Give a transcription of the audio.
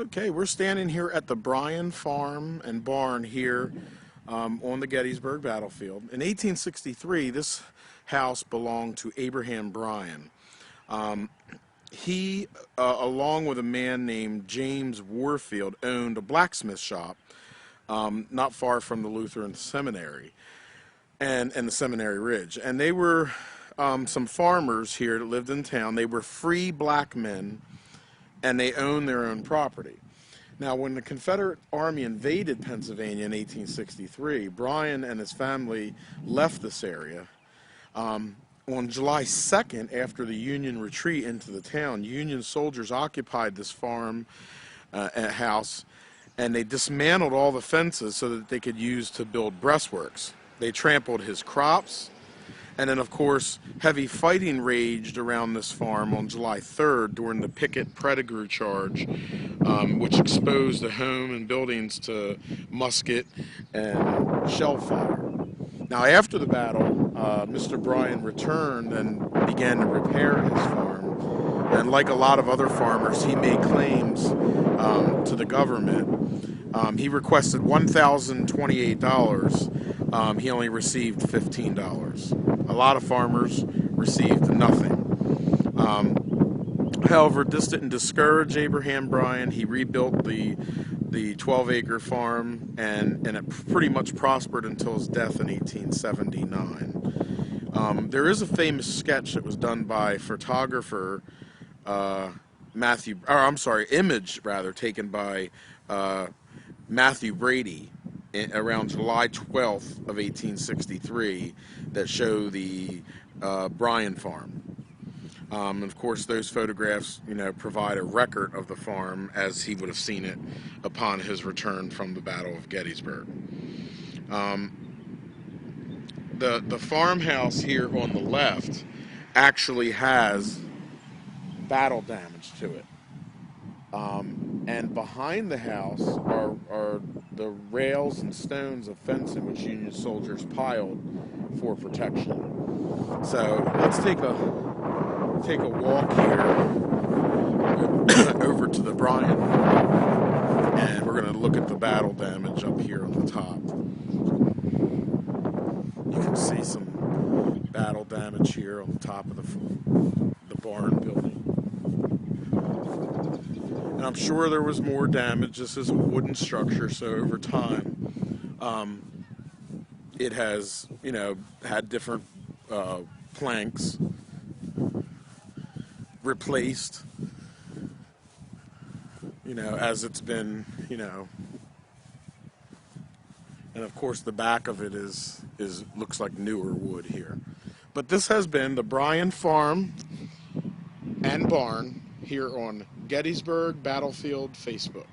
Okay, we're standing here at the Bryan farm and barn here on the Gettysburg battlefield. In 1863, this house belonged to Abraham Bryan. He, along with a man named James Warfield, owned a blacksmith shop not far from the Lutheran seminary and the Seminary Ridge. And they were some farmers here that lived in town. They were free black men, and they owned their own property. Now, when the Confederate Army invaded Pennsylvania in 1863, Bryan and his family left this area. On July 2nd, after the Union retreat into the town, Union soldiers occupied this farm house, and they dismantled all the fences so that they could use to build breastworks. They trampled his crops, and then, of course, heavy fighting raged around this farm on July 3rd during the Pickett Pettigrew charge, which exposed the home and buildings to musket and shell fire. Now, after the battle, Mr. Bryan returned and began to repair his farm. And like a lot of other farmers, he made claims to the government. He requested $1,028. He only received $15. A lot of farmers received nothing. However, this didn't discourage Abraham Bryan. He rebuilt the 12-acre farm, and it pretty much prospered until his death in 1879. There is a famous sketch that was done by photographer image taken by Matthew Brady around July 12th of 1863 that show the Bryan farm. And of course, those photographs, provide a record of the farm as he would have seen it upon his return from the Battle of Gettysburg. The farmhouse here on the left actually has battle damage to it. And behind the house are the rails and stones of fencing which Union soldiers piled for protection. So let's take a walk here over to the Bryan, and we're going to look at the battle damage up here on the top. You can see some battle damage here on the top of the barn building. And I'm sure there was more damage. This is a wooden structure, so over time, it has, had different planks replaced, as it's been, and of course the back of it looks like newer wood here. But this has been the Bryan Farm and Barn here on Gettysburg Battlefield Facebook.